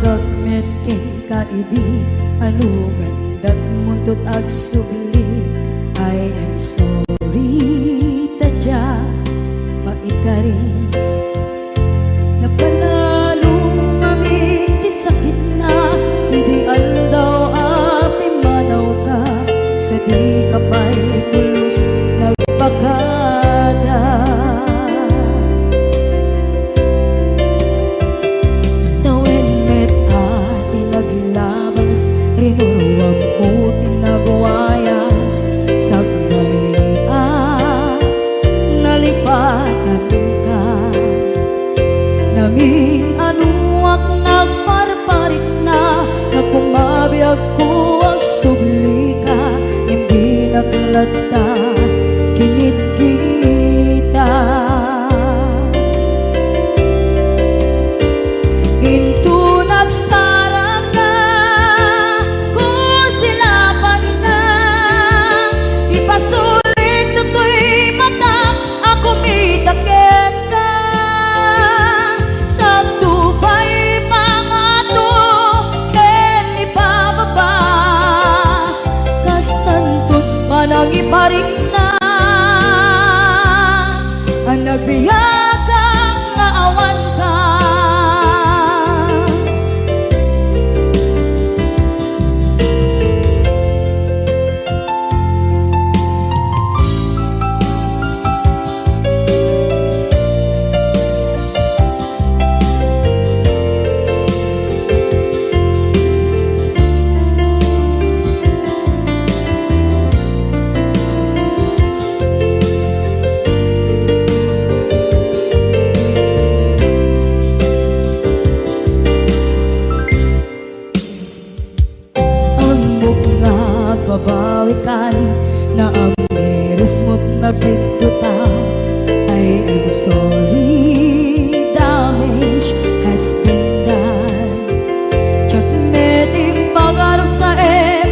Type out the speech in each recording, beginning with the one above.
Pagagmet ken kaidi anugan dat muntot ag subli. I am sorry tadya maikari napanalo kami di sakit na ideal daw api manaw ka sa di kapay pulos nagpagada. Tawin met ati naglabas rinuwag ko tinagwayas sagbay nalipatan ka namin anuak nagparparit na nagkumabiyag ko ang subli ka hindi naglata kinit kita into nagsarang ka kung silapan ka ipasulit tutoy mata ako mitaken ka sa tubay mga to ken ipababa kastantot manang iparik na ang nagbiyagang nga awan ka. Babawikan na ang meres mo't nagpituta. I am sorry, damage has been done. Tsak meting pagarap sa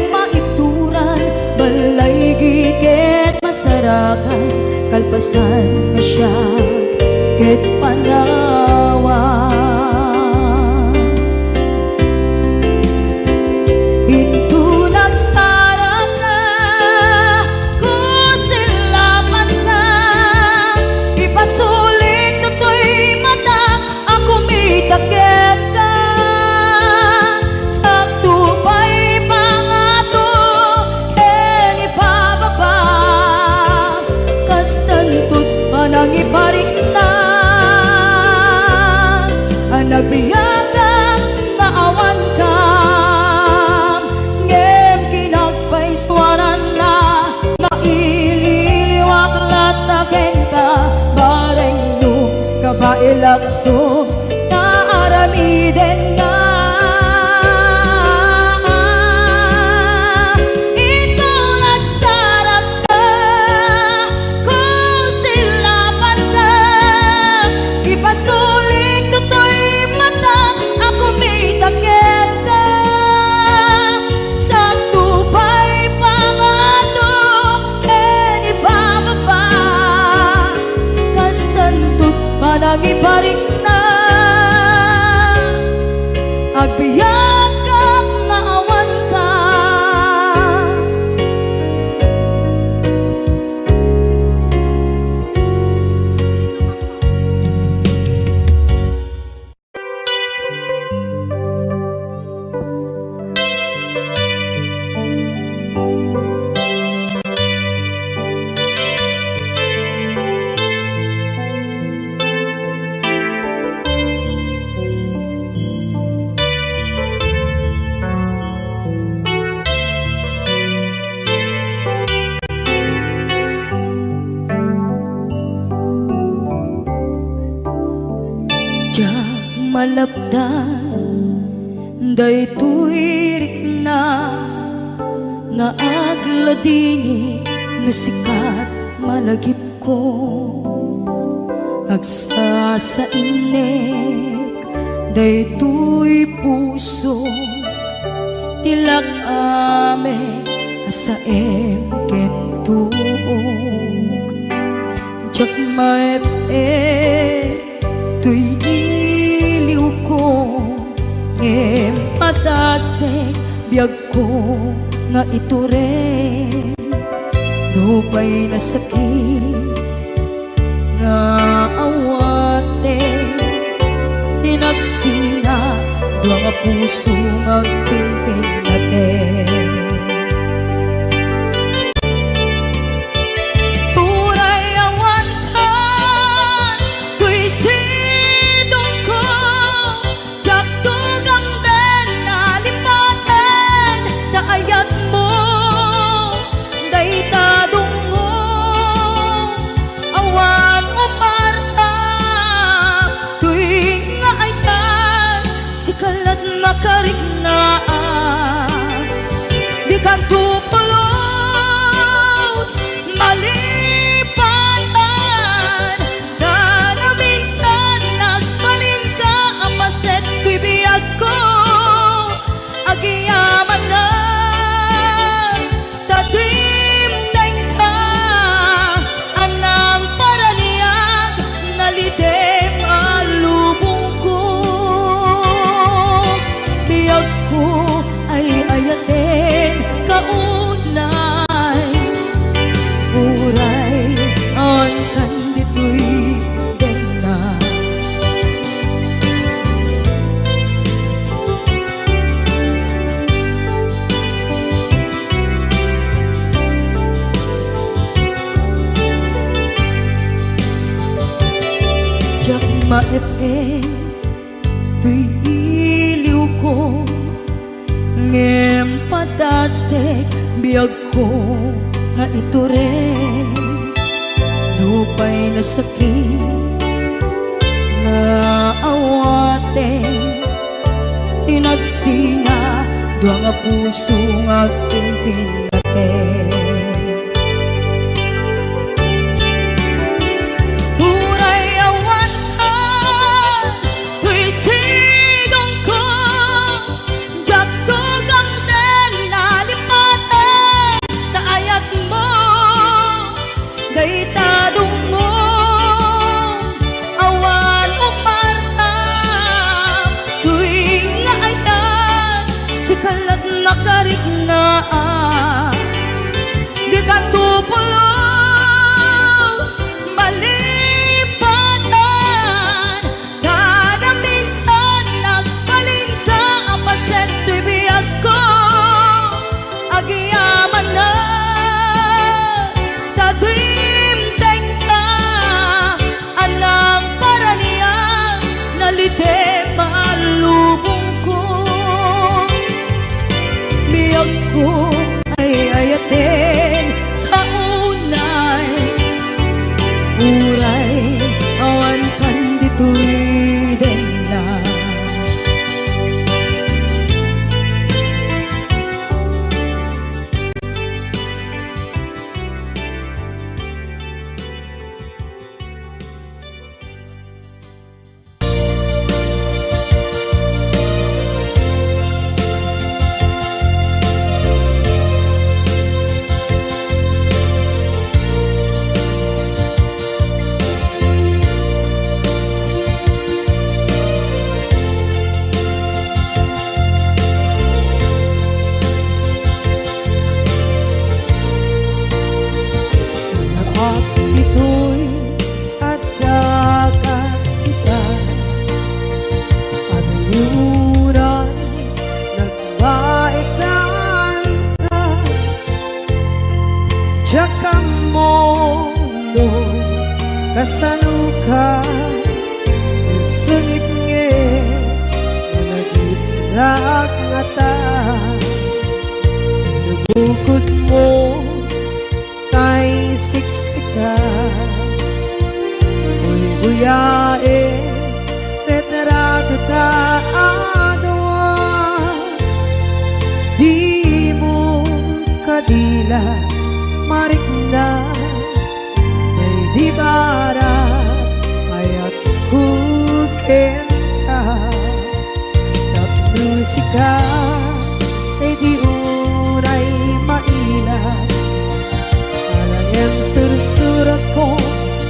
maituran balay giket masarakan kalpasan na siya ket panawa. Nagbiyagang naawan ka ngem kinagpaiswanan na maililiwak lataken ka bareng nung kabailak to naaramiden na ikaw nagsarap ka kung silapan ka ipasulit to'y ako mitaken ka sa tubay pangato ken ibababa kastantot manang iparik na agbiyak kang naawan ka. Malapdan daytoy rikna nga agladini nasikat malagip ko agsa sa inek daytoy puso tilak ame asaem ken tuog jak maep tuy iliw ko padasig biyag ko nga ito rin dupay na sakit nga awate tinagsinga dua nga puso magpinpin natin. Tunay awan ka tuy sidong ko jak tugang den nalipaten daayat mo daytadong mo awan umarta tuwing nga aytan si kalat makarignaang di ka tupulos malipatan na na minsan nagbalin ka ang paset tuy biyag ko agiyaman na tatimdeng ka anang paraniyag nalidem alubong ko biyag ko ay ayatin kaunay uray on kandito'y dena. Jak maepeng tuy iliw ko ngem padasig biyag ko nga ito rin dupay na sakit na awate tinagsinga dua nga puso nga pinpinaten. Tunay awan ka tuy sidong ko jak tugang den nalipaten daayat mo daytadong mo awan umarta tuwing nga aytan si kalat makarignaang di ka tupulos malipatan kada minsan nagbalin ka ang paset tuy biyag ko agiyaman na tatimdeng ka anang paraniyang nalidem alubong ko biyag ko ay ayatin kaunay uray awan kandito'y dena. At ito'y agdagat kita at yuray nagwaitan ka tsaka mo kasaluka sungit nge nagitrak nga ta nabukod mo tay siksika uy buyae tetrado ta adwa di mo kadila marikna may di bara ayat kukenta tapusika ay di uray mailat yang sursurat ko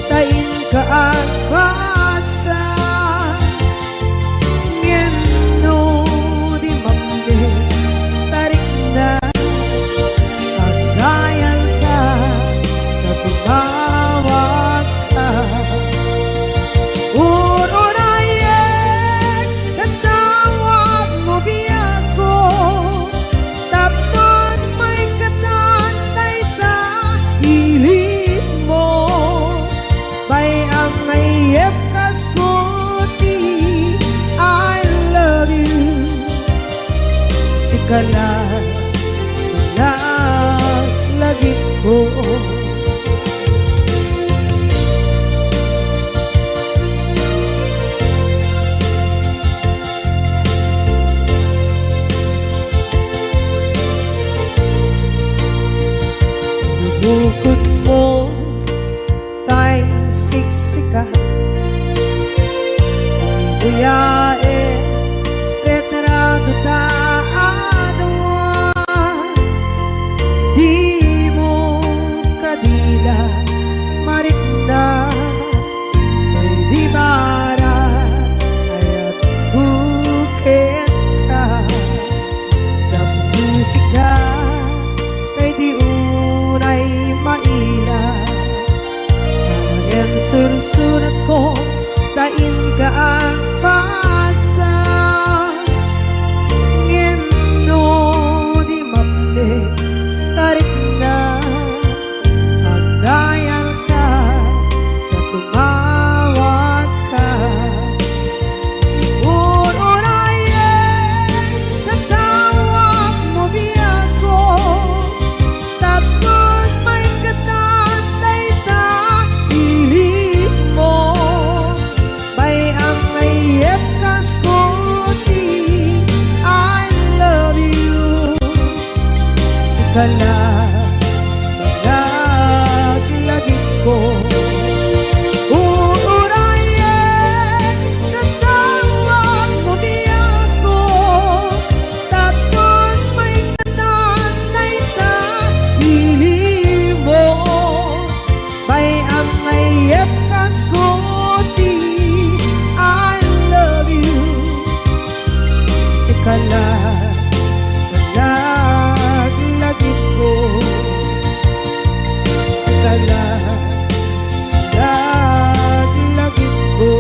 tain kaan basa ngeno di mambe ngayep kas kuti I love you sikala lagi ko bukod mo tay siksika buyae retrado ta adwa di mo kadila marikna ay di mara ayat bukit ka musika kay di unay maila ang sursunat ko tain ka ang pasa ngendo di mapde tarik na ang dayal ka na tumawag ka unayen tatawag mo biyako tapos may katatay ta pilit mo bay ang ngayep kas kuti I love you sikala lagi ko uurayen tatawag mo biyako tapos may katatay ta pili mo bay ang ngayep kas kuti I love you sikala lagi ko sikala lagi ko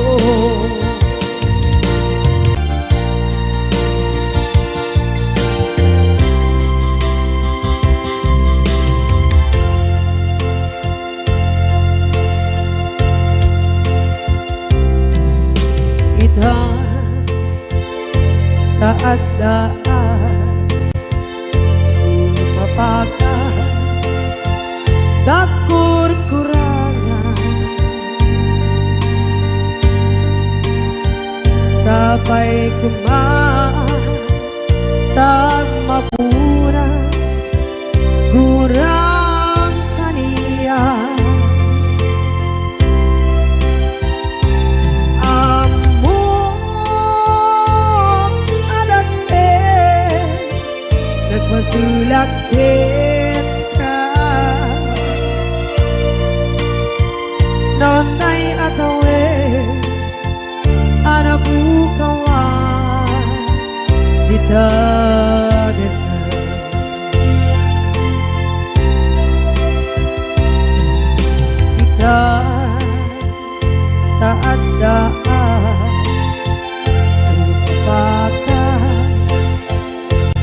ita taadaan sumapaka dakur-kurangan sabay kumaan tag mapuras gurang kaniya nagmasulakit ka nonay atawe anabukawan dita kita taadaan supakan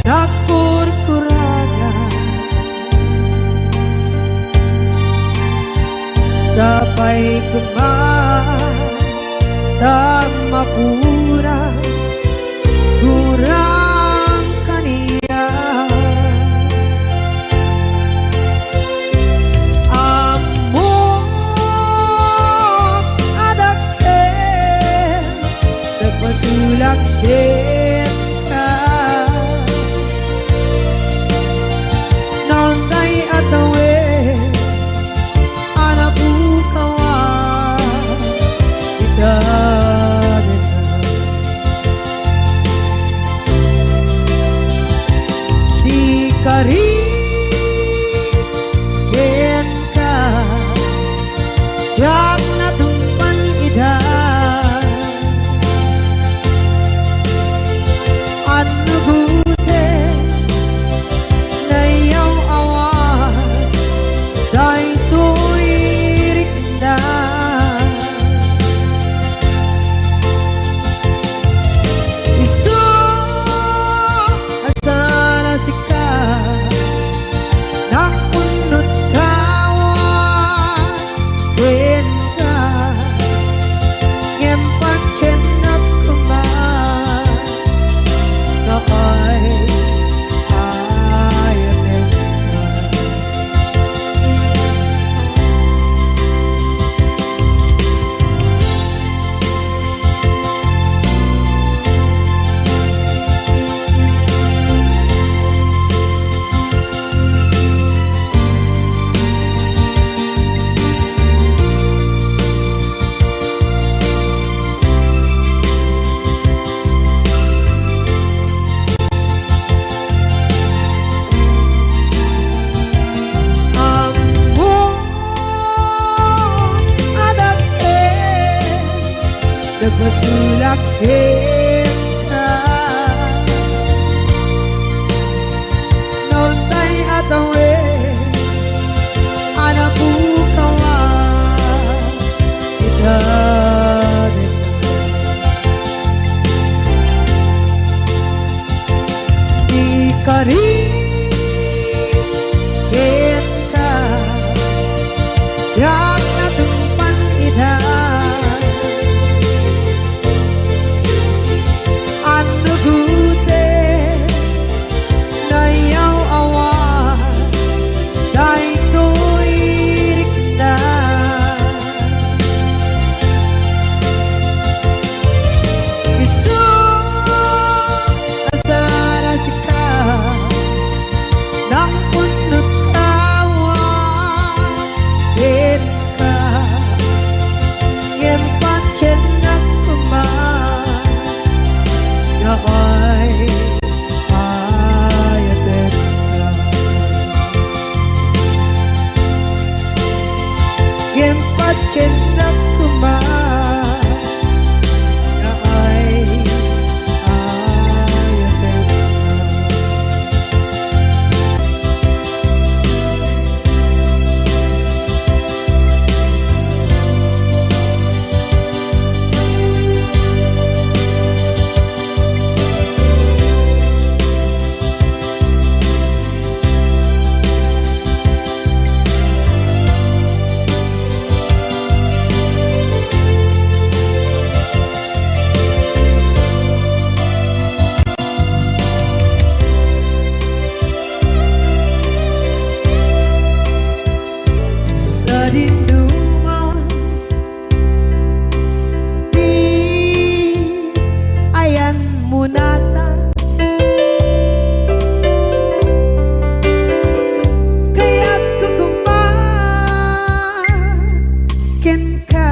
dakur-kurangan sabay kumaan tag mapuras gurang kaniya amo adakten nagmasulakit ka nonday atawe anabukawan ita di karin ka jak na tumpan ida ano gute na yaw awan dahil to'y rikda iso asana sika nakunot kawan nagmasulak kita noon tay atawe anak bukawa kita di kari kita jangan tumpan idah anu gute na yaw awan dahil tuirik na isu asara sika nang punot tawa ka yang pancen ng kuman ay ayaten ka yang pancen ng kuman ay ayaten ka sa dinduman di ayan munata kaya't kukumakin ka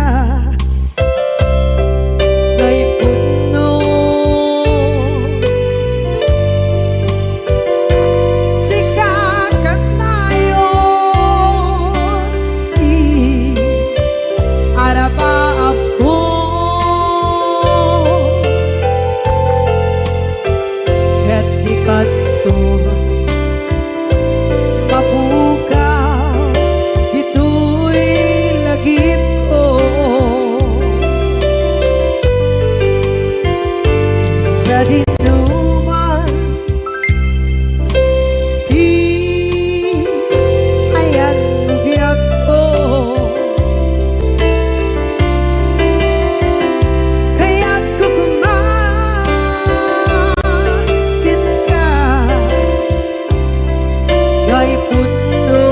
ngay puno sikakat tayo araba ako ket di kanto mabukaw dito'y lagip ko sa dinuman di ayan biyak ko kaya't kukumakin ka ngay puno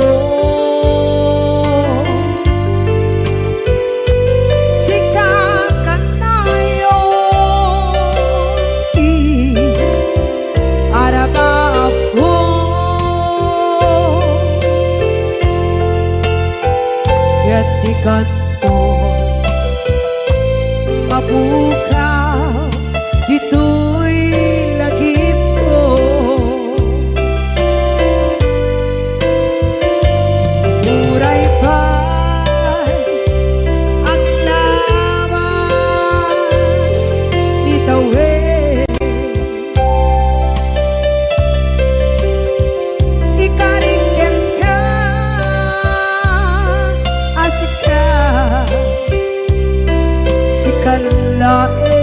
sikakat tayo araba ako ket di kanto mabukaw dito'y lagip ko muray pa'y ang lawas ni tawe ikariken ka asika sikalae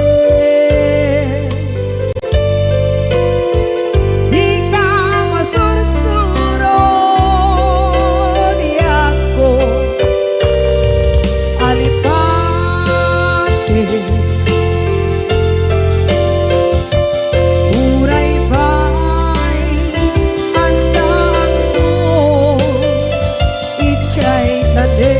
di ka masursuro biyak ko alipate muray ba'y andaan ko ichay tade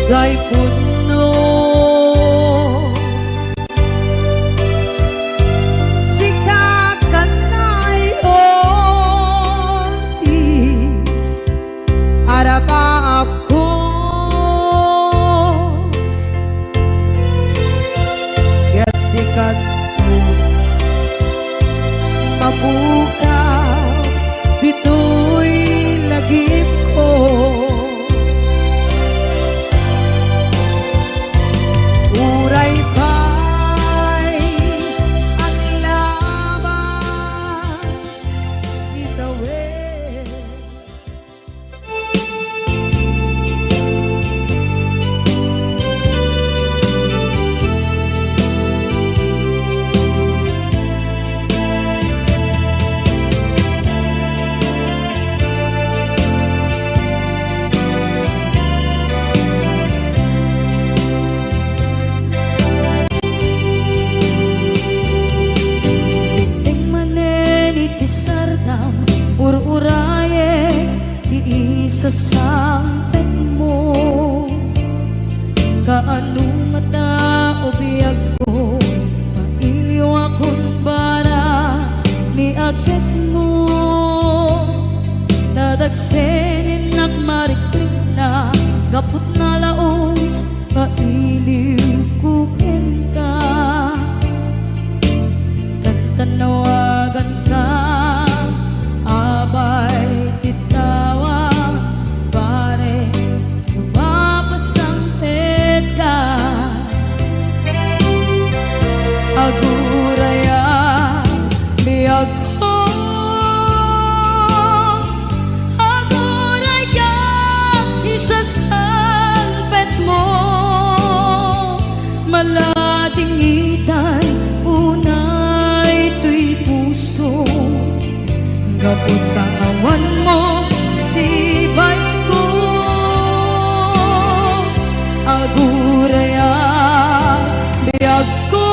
gay puno sikakanay oti arabaap ko gatikat mo mabukaw dito'y lagip ko. Uray pa'y ang labas itawid. Ur-uraye di isa sampet mo kaanong mata o biyag ko mailiw akong bara ni agit mo nadagsenin nakmarikrik na gapot na laos mailiw kukin ka tantanawagan ka abay titawa pare lumapasangpet ka aguraya biyag ko aguraya isasangpet mo malating itay unay tuy puso kapot kawan mo sibay ko aguraya biyag ko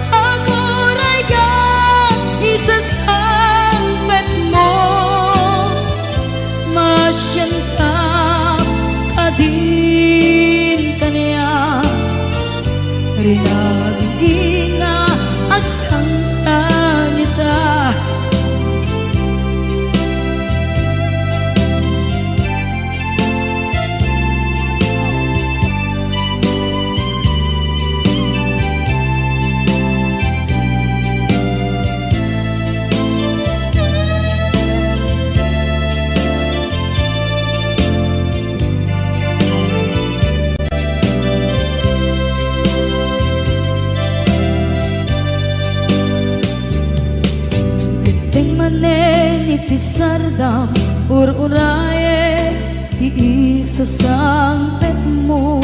aguraya isasangpet mo masyan ka kadin kaniya rinagin nga agsangsan ita Itisardam ur-uraye di isa sangpet mo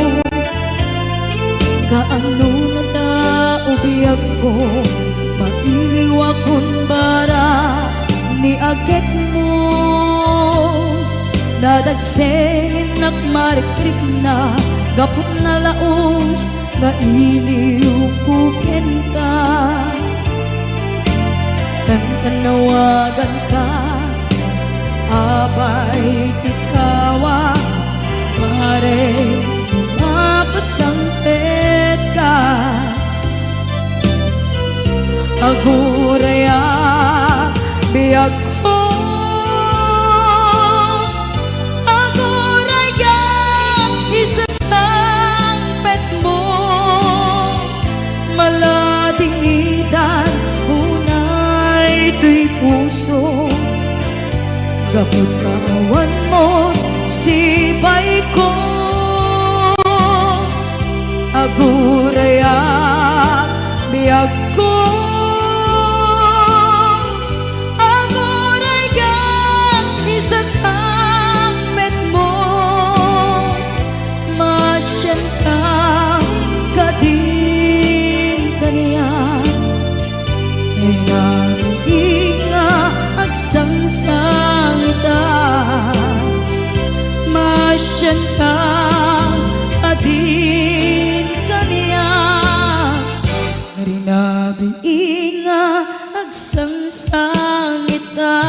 kaano na ta ubiyag ko mailiw akong bara ni agit mo dadagsenin nakmarikrik na gapot na laos nga iliw kukin ka tanawagan ka abay tikawa pare mapasangpet ka aguraya biyag ko aguraya isasangpet mo malading idan tuy puso gapot kawan mo sibay ko aguraya biyag ko aguraya isasangpet mo masyan ka kadin kaniya agsangsang ita masyan ka adin kaniya narinabi nga agsangsang ita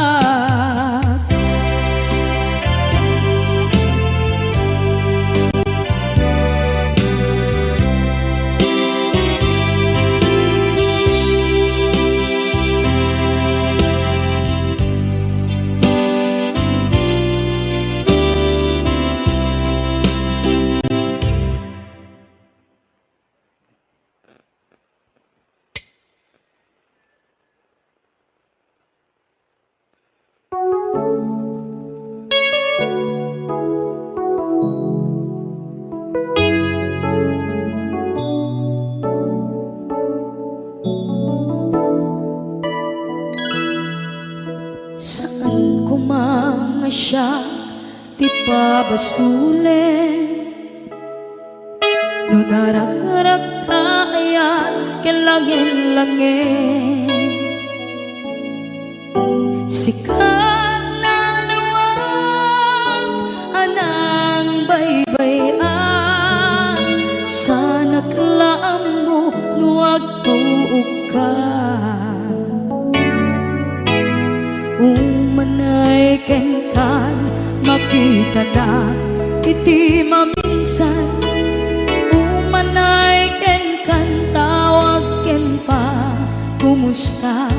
ti pabasulin no narak-arak kayan kelangin-langin sikat na lawag anang baybayan sana klaam mo nuwag tuog ka umanay ken kan makita na iti maminsan umanay ken kan tawag ken pa kumusta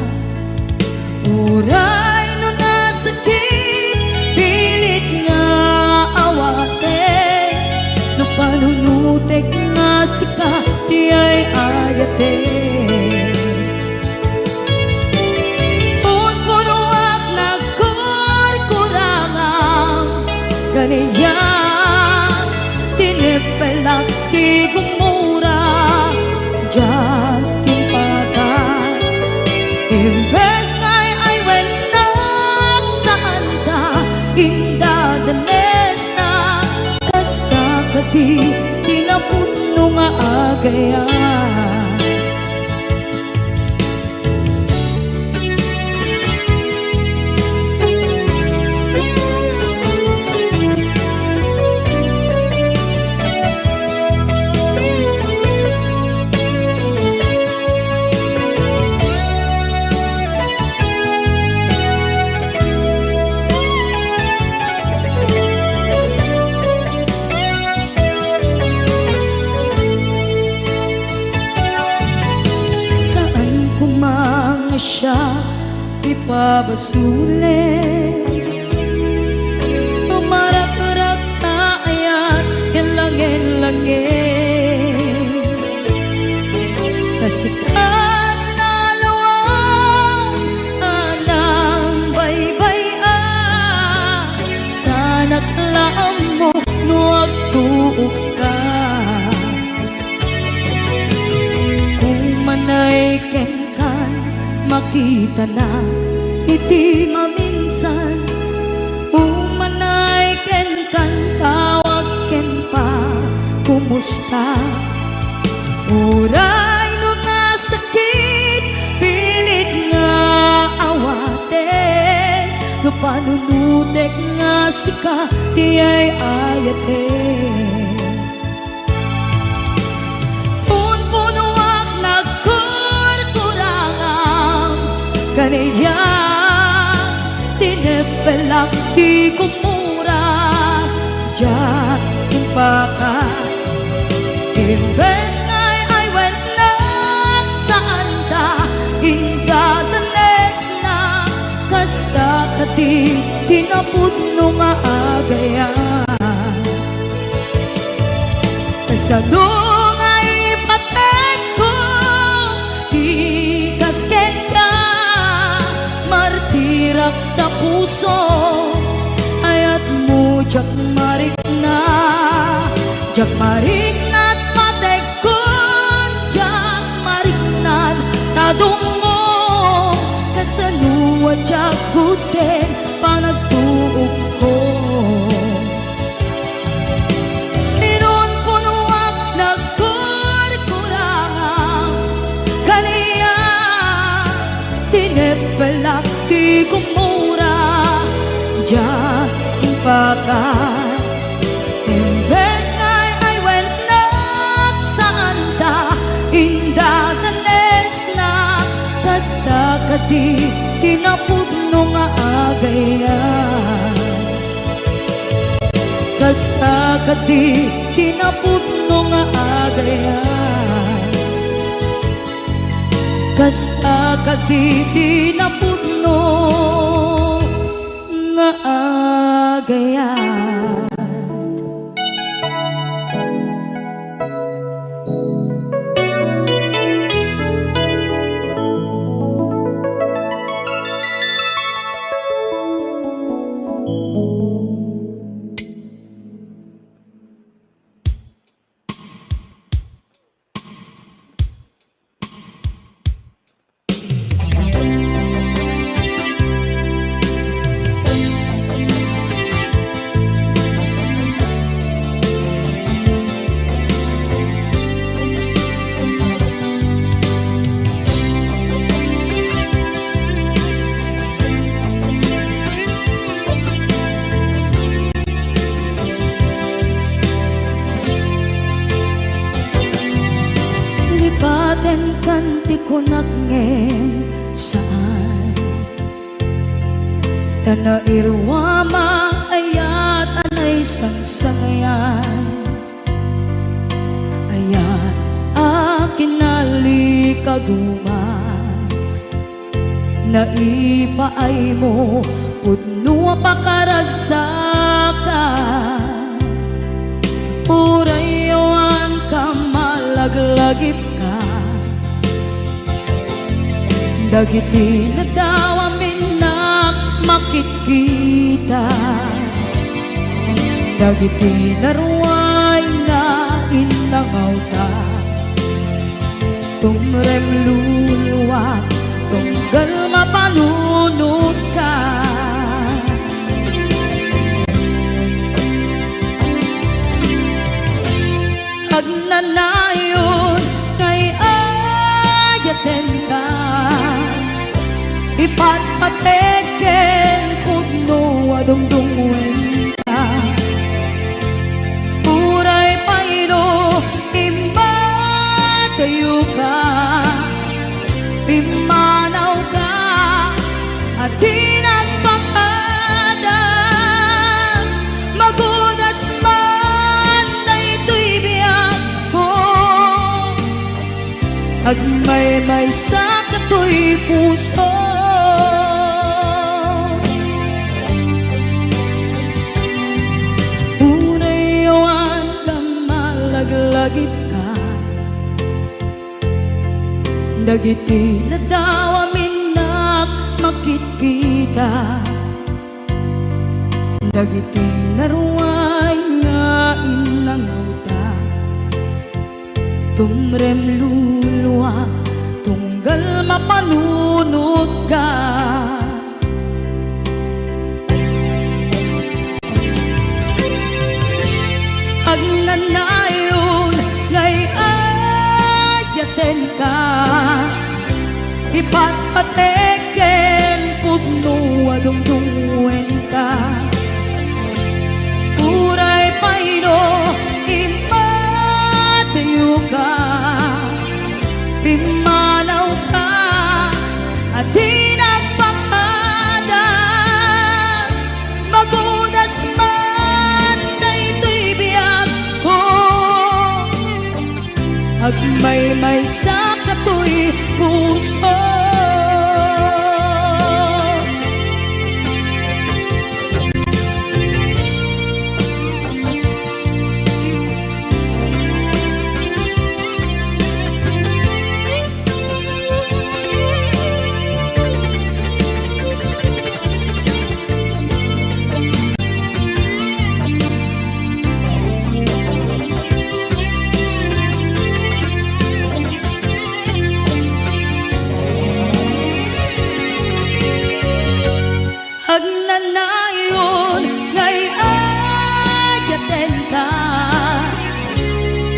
uray no nasakit pilit nga awate no panunutek nga sika di ay ayate punpunuak nagkurkurangang ganiya tinipelak di gumura diyan timpagan imbes kay ay wenak saan ka indadanes na kasta kati tinaputno nga agaya siya ipabasulit tumarak-rak na ayan kilangin-langin kasikat na lawang anang baybayan sana klaam mo nuwag tuog ka umanay ken makita na iti maminsan umanay ken kan tawag ken pa kumusta uray no nasakit pilit nga awate no panunutek nga sika di ay ayate punpunuak kaniya tinipelak di kumura diyan timpaka imbes kay ay wenak saan ta indadanes na kasta kati tinaputno nga agaya kasano nga ipatek ko di kasken ka martirak na puso ayat mo jak marik na at matekon jak marik na tadungo kasanuwa jak guden panagtuog ko inon punuak nagkurkurangang kaniya tinipelak di kumura diyan impakan imbes kay ay wenak saan ta indadanes na kasta kati tinapudno nga agaya kasta kati tinapudno nga agaya kasta kati tinapudno nga agaya den kanti ko nagngem saan tana irwama ayat anay sangsangayan ayat akin nalikaguma naipaay mo pudno pakaragsakan urayawan ka malaglagip ka dagiti na daw amin na makikita dagiti naruay na inangaw ta tumrem luluwa tunggal mapanunod ka agnanayon kay ayaten ka ipatpateken pudno adungdungwen ka uray payro imatayo ka pimanaw ka at di nagpakada magudas man na ito'y biyak ko agmay-may sa kato'y puso unayawan ka malaglagip ka dagiti na daw amin na makikita dagiti naruay nga inangaw ta tumrem luluwa tunggal mapanunod ka agnanayon ngay ayaten ka ipatpateken pudno adungdungwen ka uray payro imatayo ka pimanaw ka at di nagpakada magudas man na ito'y biyak ko agmay-may sa kato'y puso agnanayon ngay ayaten ka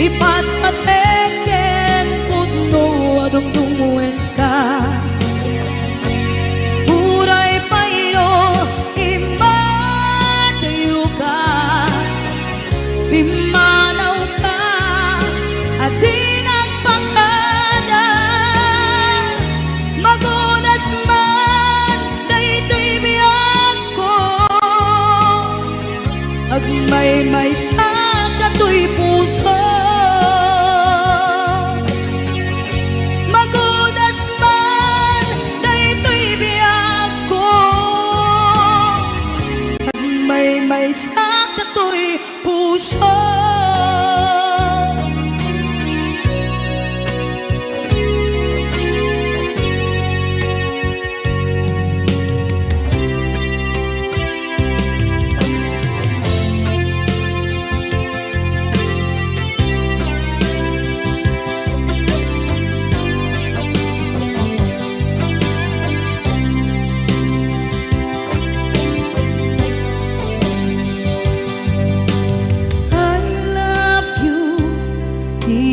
ipatpateken pudno adungdungwen ka uray payro imatayo ka pimanaw ka at di nagpakada magudas man na ito'y biyak ko agmay-may sa kato'y puso magudas man na ito'y biyak ko agmay-may sa kato'y puso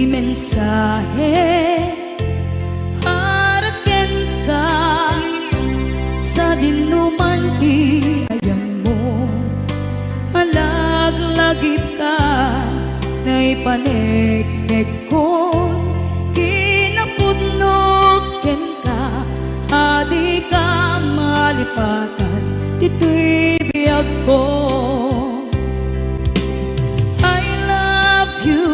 mensahe para ken ka sa dinuman ti ayan mo malaglagip ka na ipanegnek ko kinapudno malipatan, dito'y biyag ko. I love you,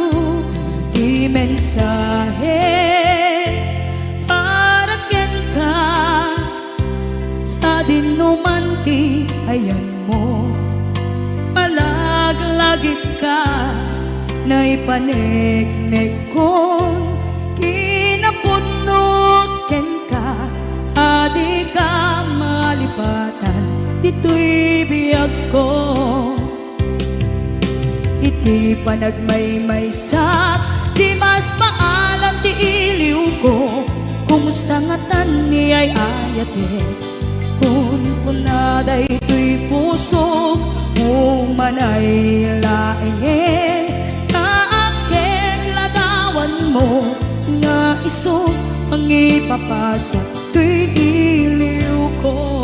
di mensahe para ken ka sa dinumanti ayan mo. Malaglagip ka na ipanegnek kon kinapudnot ken ka, adi ka malipatan, dito'y biyag ko. Iti panagmaymaysak, di mas maalam ti iliw ko, kumusta nga tan ni ay ayate, kun kunaday to'y puso manay laeng kaaken ladawan mo nga iso ang ipapasa to'y iliw ko.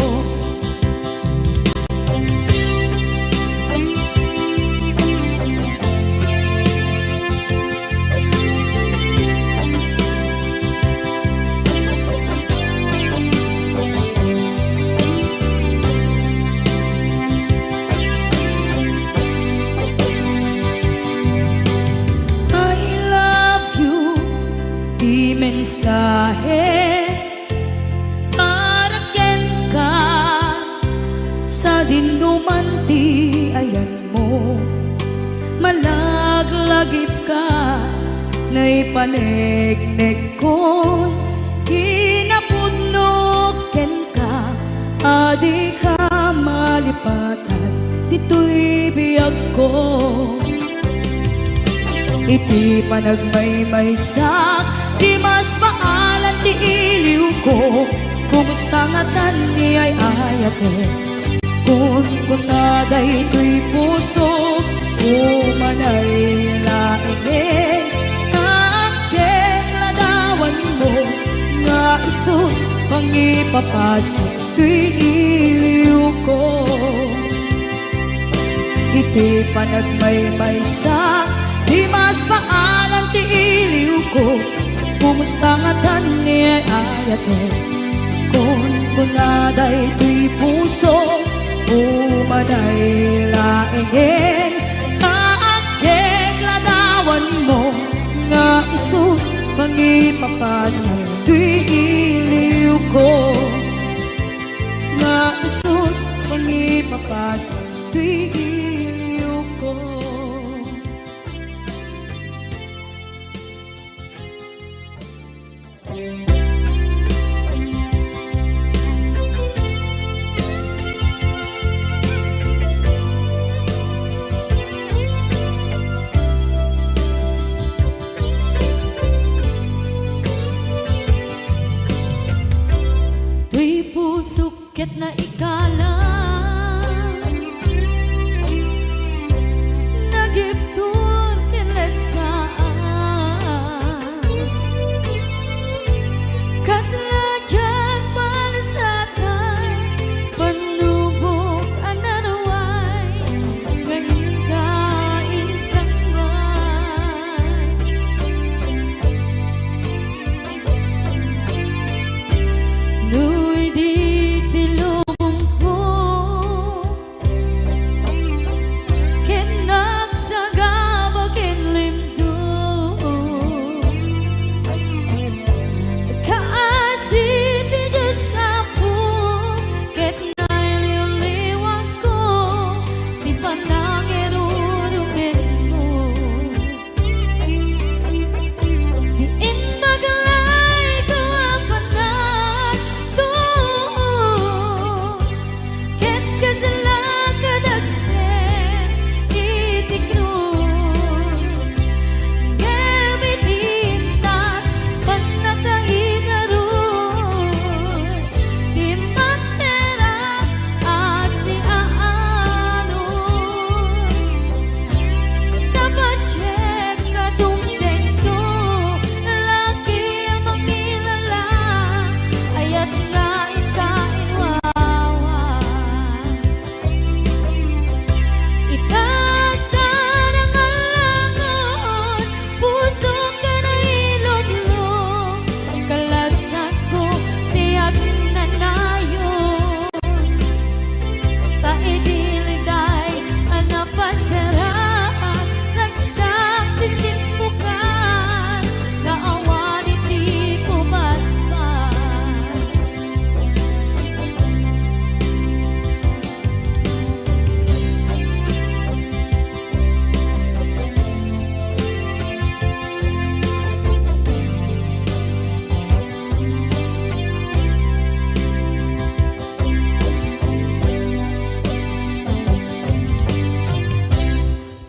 Mensahe para ken ka sa dinumanti ayan mo. Malaglagip ka na ipanegnek kon kinapudnot ken ka, adi ka malipatan, dito'y biyag ko. Iti panagmaymaysak, di mas maalan ti iliw ko, kumusta nga tan ni ay ayate, kun kunaday to'y puso umanay laeng kaaken ladawan mo nga iso pangipapasa to'y iliw ko. Iti panagmaymaysak, di mas paalam ti iliw ko, kumusta nga tan ni ay ayate, kun kunaday to'y puso umanay laeng kaaken ladawan mo nga iso pangipapasa to'y iliw ko, nga iso pangipapasa to'y iliw ko. Tuy pusok ket na ikalang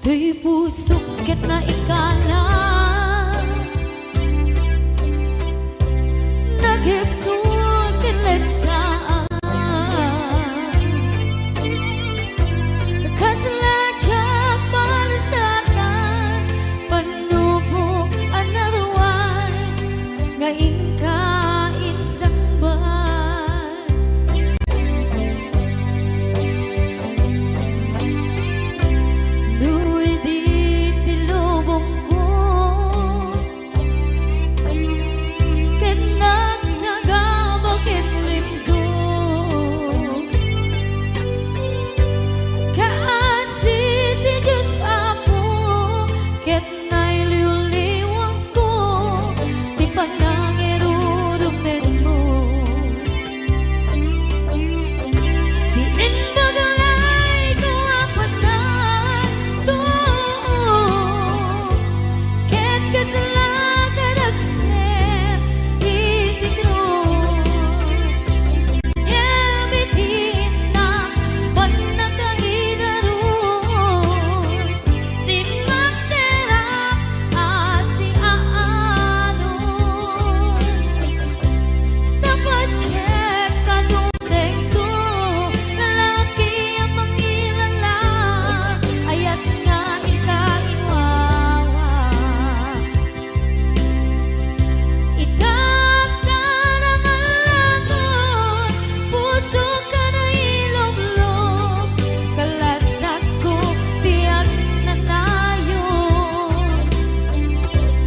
Tuy pusok ket na ikala nagigtod kilit ka kasaladya palasakan panubok another one ngayon ka insang bahay Nuy di tilubong ko ket nagsagabog ket limgo kaasit ti Diyos Apo ket nailiw-liwang ko ti panangirurumid mo di indagalay ko apatan to ket kasalakan agset itikros yabitin na panagkaidaros di magterang asi aanos dapat check ka dumdeng to lalaki ang mangilala ayat nga ikagiwawa Itagtarangan puso ka na ilog-log kalasat ko tiyak na tayo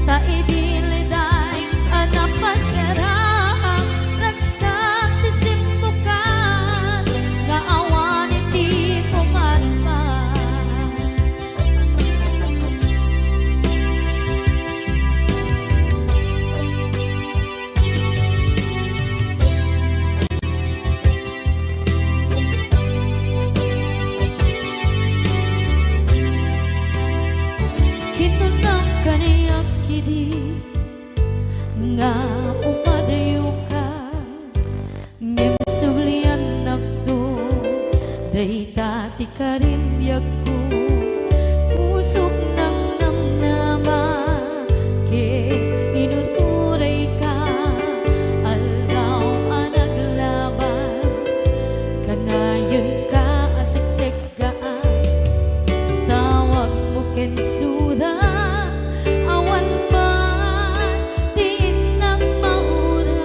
taidiliday anapasarang ragsak ti simbukan nga awan iti pumatpat Kinunang kaniyak kidi nga upadayo ka ngem sublian nakdo dayta ti karimbiag ko pusok ng namnama ke inuturay ka aldaw anaglabas kanayon ka aseksek gaan tawag mo ken suda awan man din ng mauran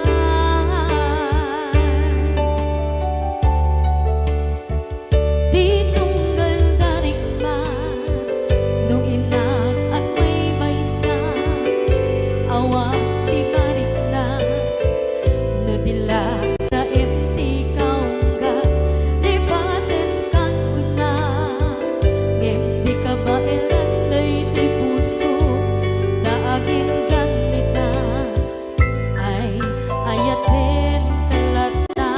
di tunggal darikman nung inak at may maysa awa di marikna no dila sa empty kaungga lipaten kan kuna ngem di ka baelan day ti puso daagin ganita ay ayaten kalata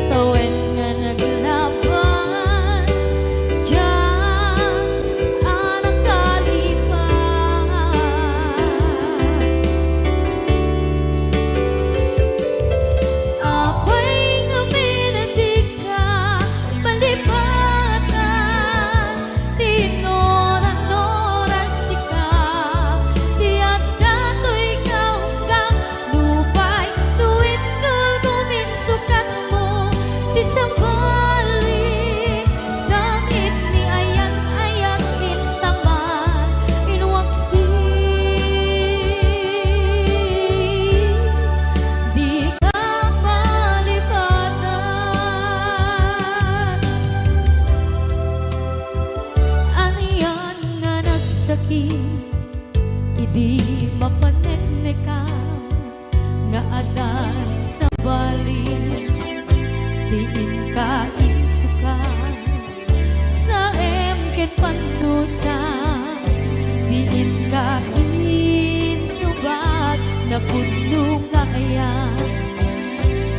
tawen nga naglabas diyan anak kalipas apay nga minatig ka palipatan tinoran-noran sika tiyak dato'y kaunggang lupay tuwid ka guminsukat mo ti sabali sakit ni ayat-ayat intaman inwaksi di ka malipatan aniyan nga nagsakit idi mapaneknekan nga adan sa bali diin ka insukan sa emken pandusa diin ka insubat na puno nga ayan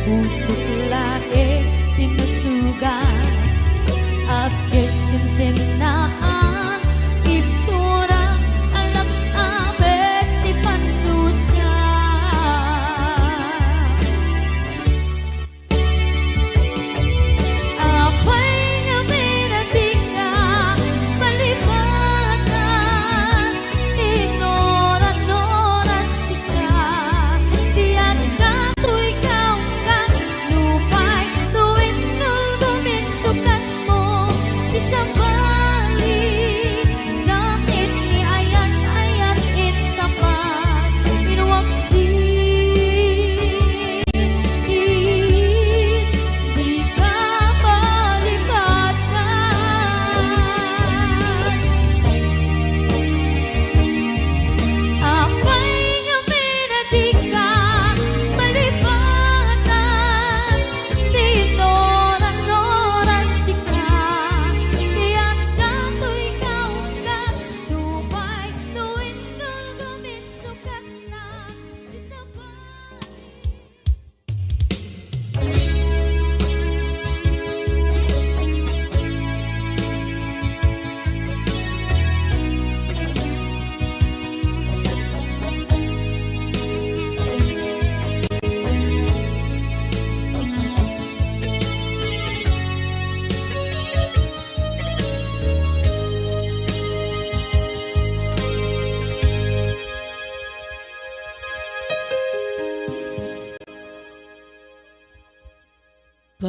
pusok lae tinusugan apkes kinsenaan ipturang alak abet ti pandusa apay nga minating ka palipatan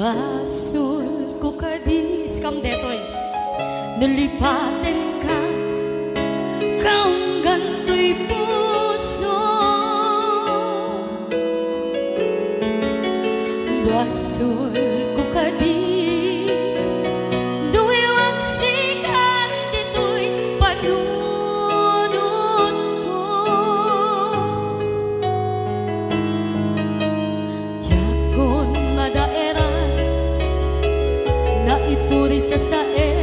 Basol ko kadis kam detoy nalipaten ka kaong ganto'y puso. Basol ko kadis duwewag sikat dito'y panunod ko. Jakon madaeran na ipuri sa sae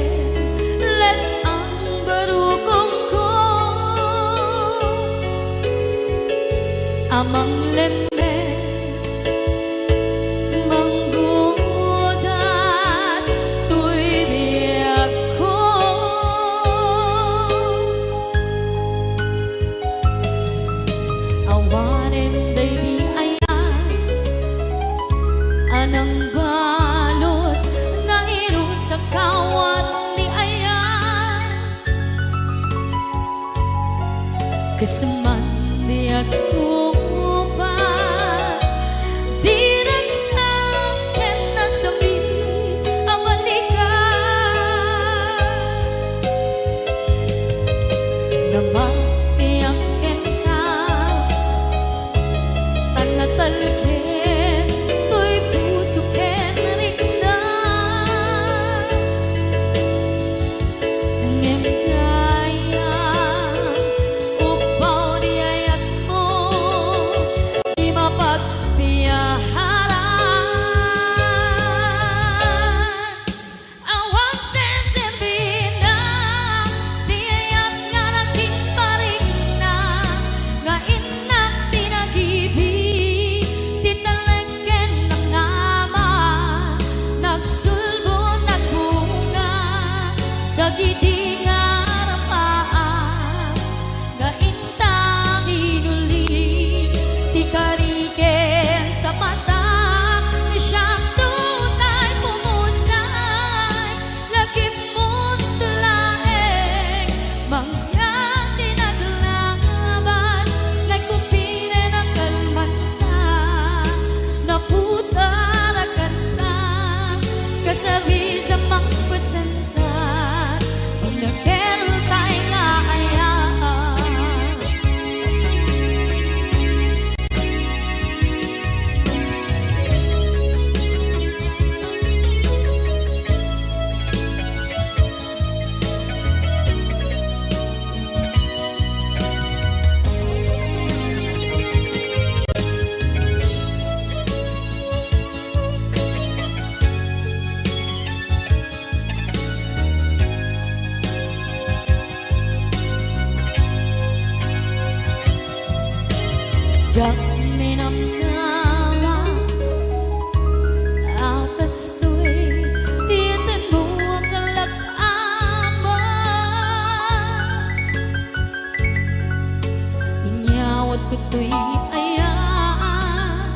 let ang barukong ko amang lemes manggudas tuy biyak ko. Awanen day di ayan anang balot na irot na kawat ni ayan kasaman biyak ko pas di nagsakin na sabi ang balikan na mapiyakin ka tanatalkin to'y pusukin rin na ngem kaya upaw di ayat mo di mapagpiyaharan. Awang sensitin na di ayat nga nagkiparing na nga inak tinagibig titalengken ng nama nagsulbo nagbunga dagiti nga rapaan nga intang inuli ti kariken sa mata ni siyang tutay pumusay lagip mo't tulaeng mangyang tinaglaban nagkupine ng kalmanta naputarakan na kasabi sa magpasantat kung nakeltay nga ayaan. Jak ninamnama akas to'y tiyatin mo ang kalak-ama inyawat ko to'y ayaan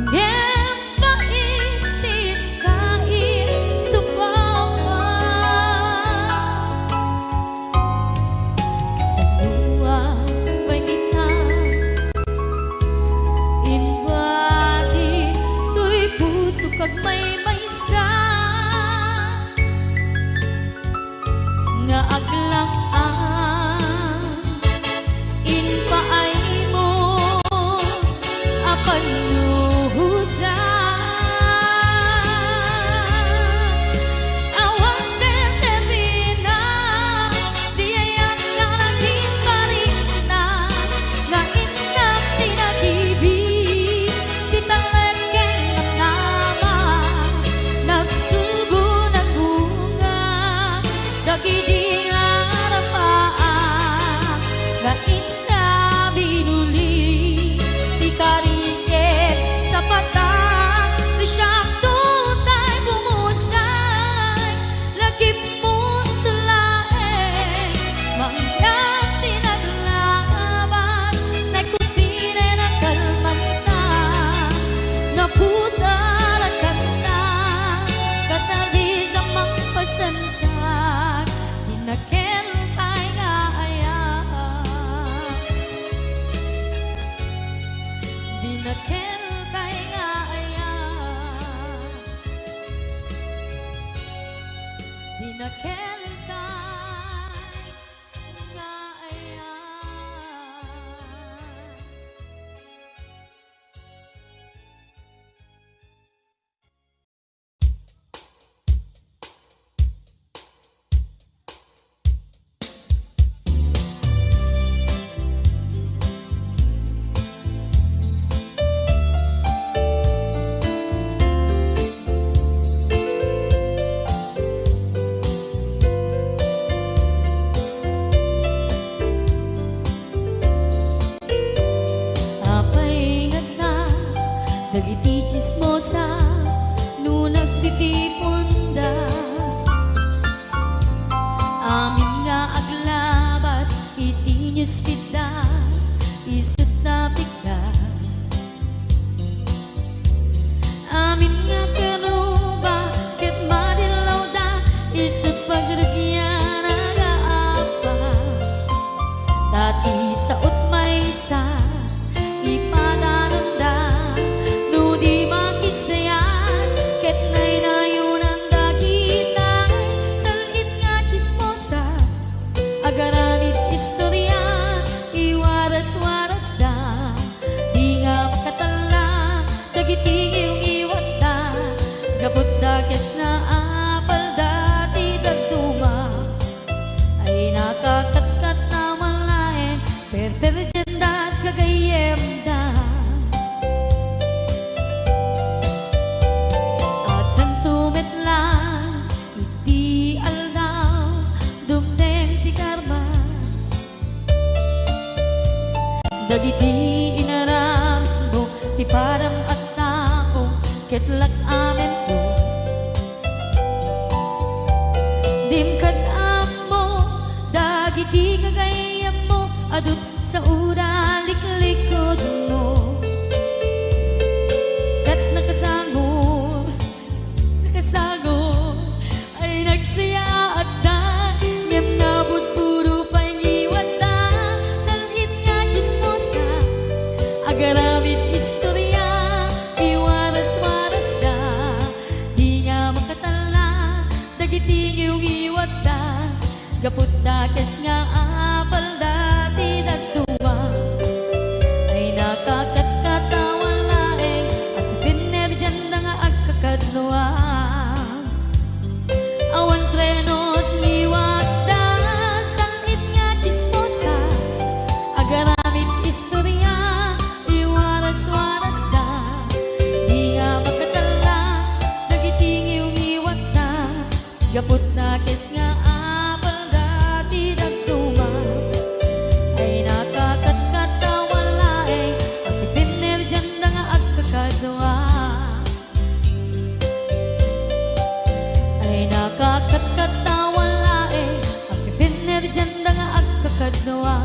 ngem paitin kain supawa sa luwa pangitang inwati to'y puso kag may maysa nga aglang inpaay mo apan luhusa. Awang sensitin na di ayat nga nagkiparing na nga inak tinagibig titalengken ng nama nagsulbo ng bunga dagiti nga spida isut na bigla. Amin nga karuba ket madilaw da isut pagragyan nagaapa. Dati sa utmaysa ipadananda no di makisayan ket nay nayunan dakita salit nga chismosa agaramit istorya iwaras-waras da di nga makatala dagiting yung iwat da gabot da kes na apal dati dagduma ay nakakatkat na malain perperjanda at kagayem da at nagtumit lang iti aldaw dumdeng ti karma dagiti inaram mo ti param at tao ketlak amen ko dimkad amo dagiti kagayem mo adut sa ura liklikod mo kat nakasagor ay nagsaya at da ngem nabot puro pangiwat da salit nga chismosa agaramit istorya iwaras-waras da di nga makatala dagiting yung iwat da gaput da kes nga apal dati dagtuwa ay nakakatkatawa laeng at pinerjan na nga agkakadluwa awan trenot ngiwat da salit nga chismosa agaramit istorya iwaras-waras da di nga makatala dagiting yung iwat da gaput na kes nga apal dati dagtuma ay nakakatkatawa laeng at pinerjan na nga agkakadwa ay nakakatkatawa laeng at pinerjan na nga agkakadwa.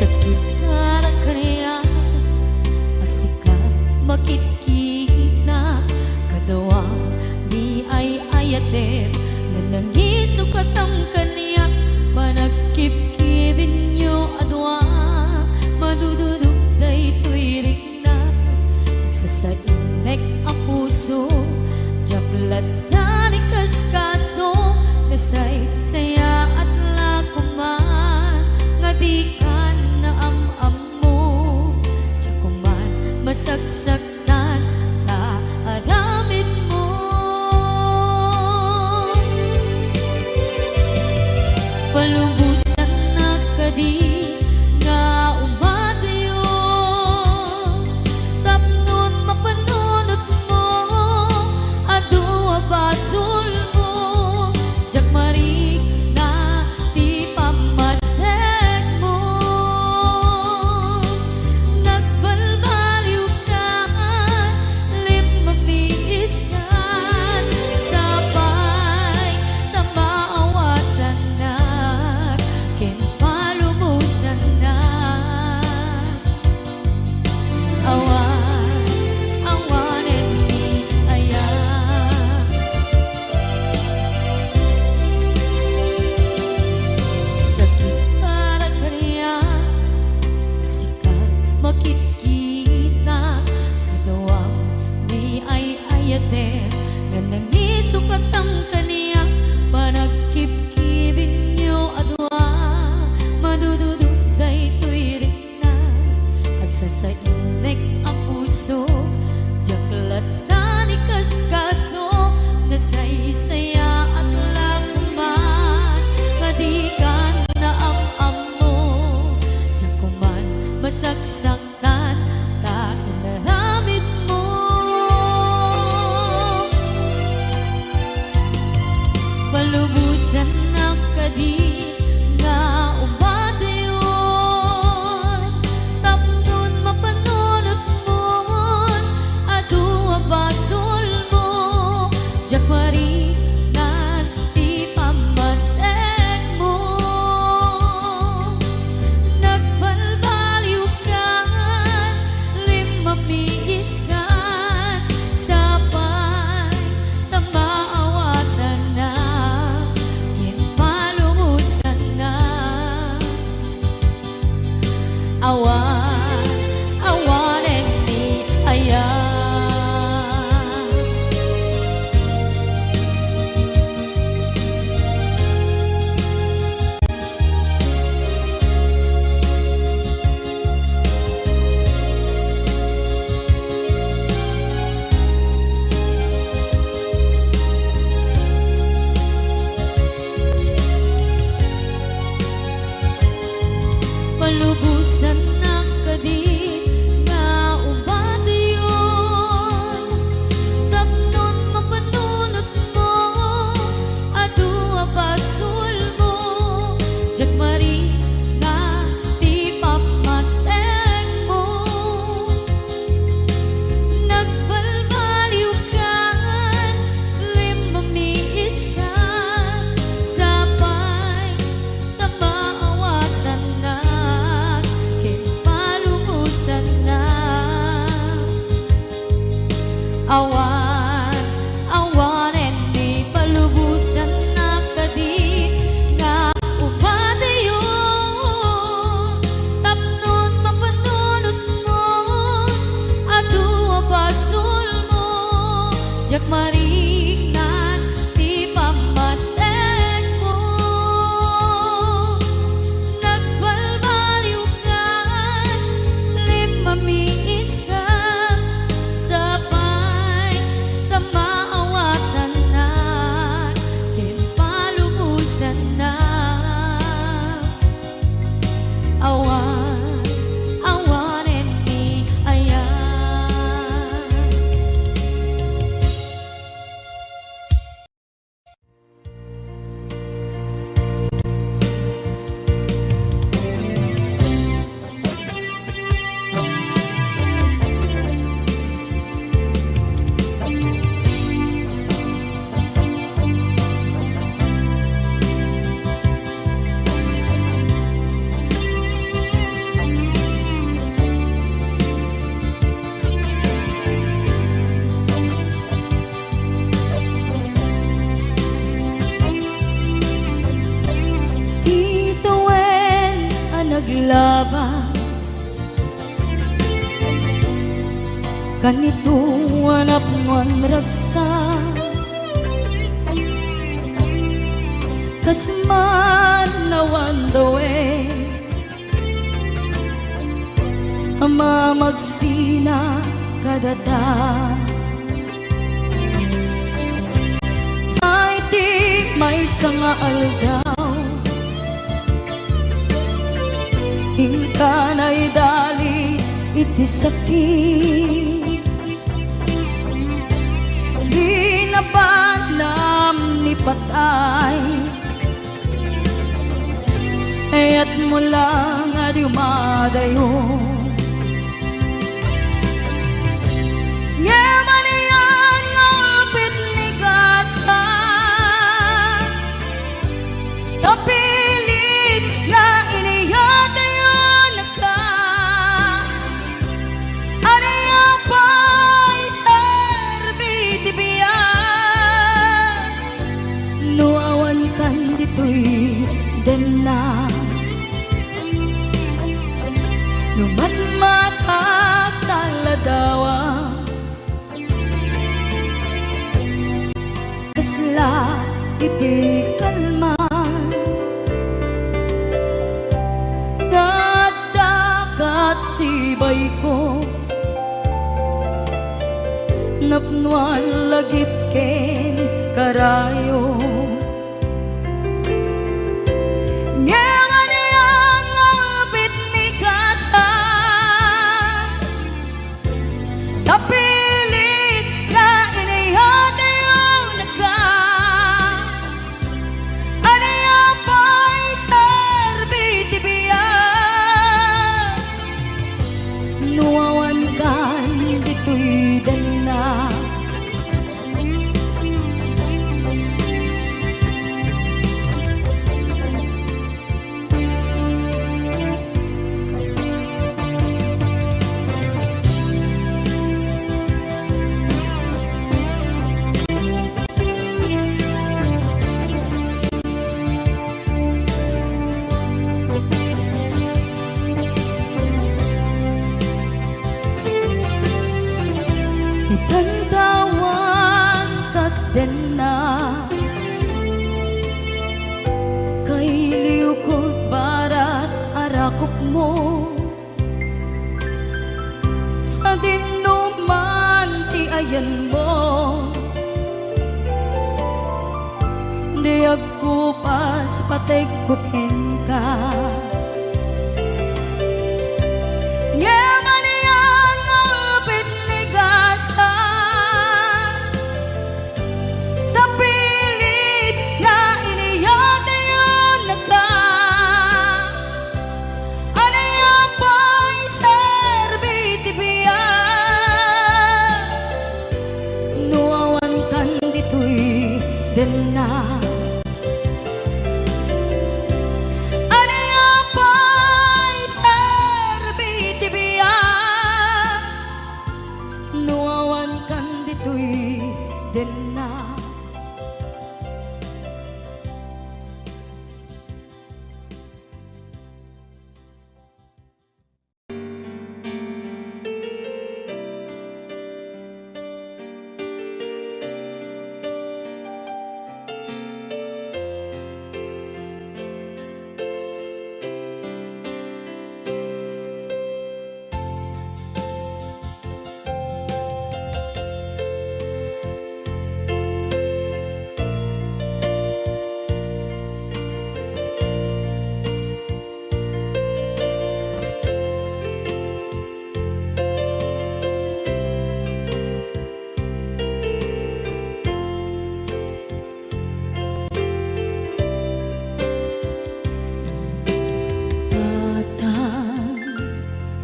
Sakit na nakariya asika makitkina kadawang di ay ayatem na nangisok at ang kaniya panagkipkibin nyo adwa madududog na ito'y na nagsasainek ang puso japlat na ni kaskaso kasay saya at lakuman nga di ka na am mo tsakuman masagsaktan na aramid mo palubusan na kadi nga umadayo tapnon mapanunot mo adua basol mo jak marik na ti pamatek mo nagbalbaliw ka lim mamiis kan sabay na maawatan kadi nga ubadayon tapnon mapanunot mo adu abasol mo jak mari nanti pamatek mo nagbalbaliw ka limamiis ka sapay tamaawatan na palumusan na awan awanen ni ayan palubusan ng kadit nga ubadayon tapnon mapanunot mo adu abasol mo jak mari nga ti pamatek mo nagbalbaliw ka limamiis ka sapay tamaawatan na palumusan na awan awanen ni palubusan na kadi nga ubadayon tapnon mapanunot mo adu abasol mo jak marik na ti pamatek mo nagbalbaliw ka limamiis ka sapay tamaawatan na palumusan na awan awanen ni ayan Ituwen ang naglabas kanito anak mo ang ragsa kasman nawan dawe ama magsina kadata ay di may sanga aldaw hingka na'y dali iti sakit di na panam ni patay ayat mo lang at umadayo ngaman iyan ngapit ni gasa tapilit nga iniyatayo na ka aniya pa'y sarbitibiyan nuawan kan dito'y den na numan matataladawa kasla iti kalman dagat sibay ko napnuan lagip ken karayo tapilit na inihatayo na ka aniya pa dakop mo sa dinuman ti ayan mo. Di agkupas patay kupin ka. Then na aniya pa'y serbi tibiya nuawan kan dito'y then na.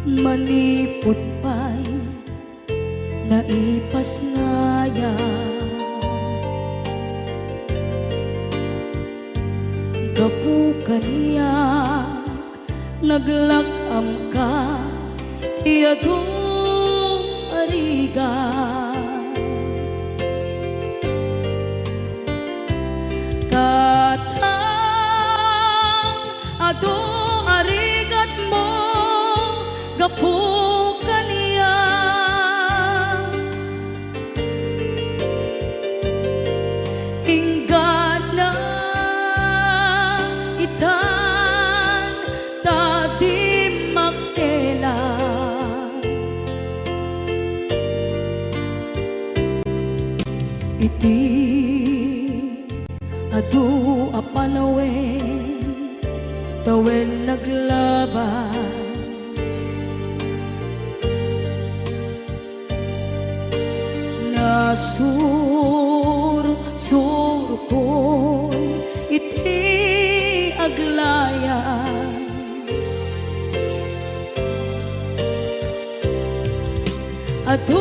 Manipot pa'y naipas ngaya, gapukan niya naglakam ka iyadong ariga. Katang ado arigat mo gapukan niya inggan na itan tadi magkela iti adu apanawen tawen naglabas sur ko iti aglayas adu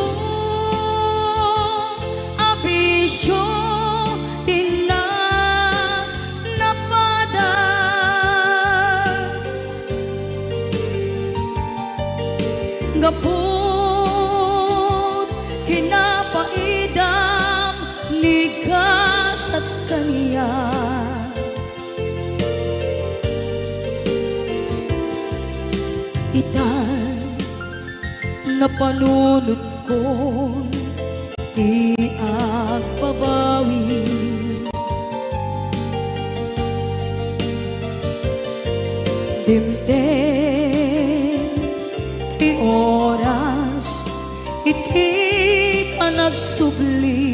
abisyo tina napadas gapot kinapaidam nigas at kaniya itan napanunod ko iagpabawi dimden ti oras iti ka nagsubli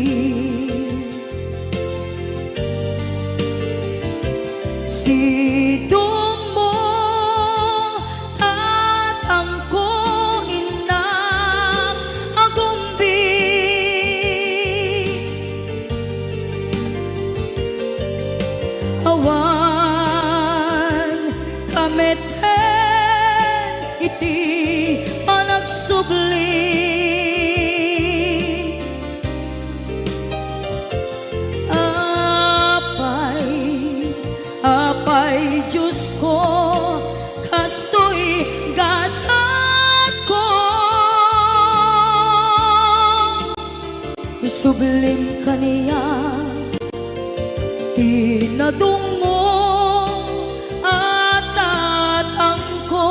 sidong mo tatangko inang agumbi awan kameten iti panagsubli apay Diyos ko kastoy gasat ko isublim kaniya tinadung mo at tatang ko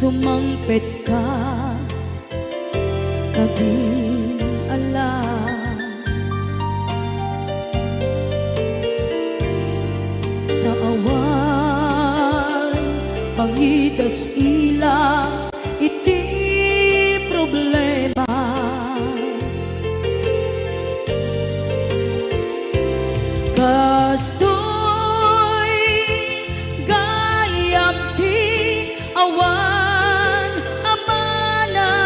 sumangpet ka, kabing ala. Naawan, pangitas ilang, iti problema. Kastoy gayam ti awan amana,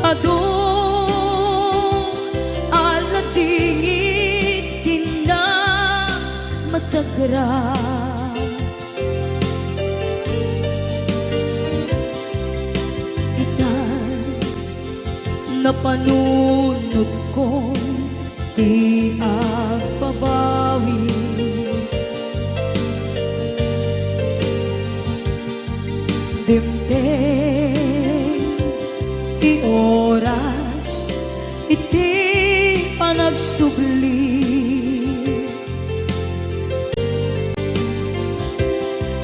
ado aladingit tina masagra. Napanunod kong di agpabawi, dimdem ti oras iti panagsubli.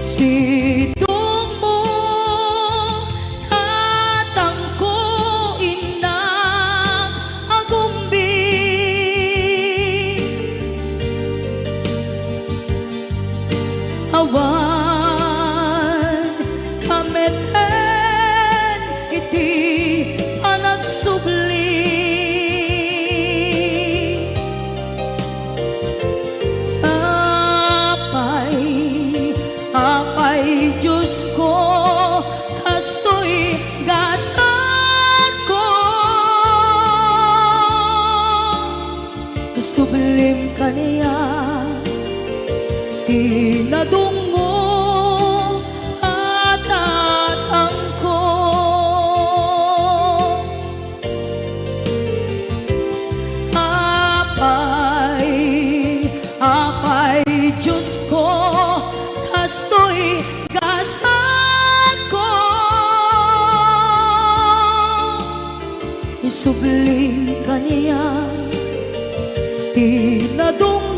Sidong mo hatang ko inang agumbi, awan kameten iti panagsubli. Apay Diyos ko, kastoy gasat ko, sublim ka niya, tinadungo at atangko. Apay Diyos ko, kastoy gasat ko, isubling ka niya, tinadungo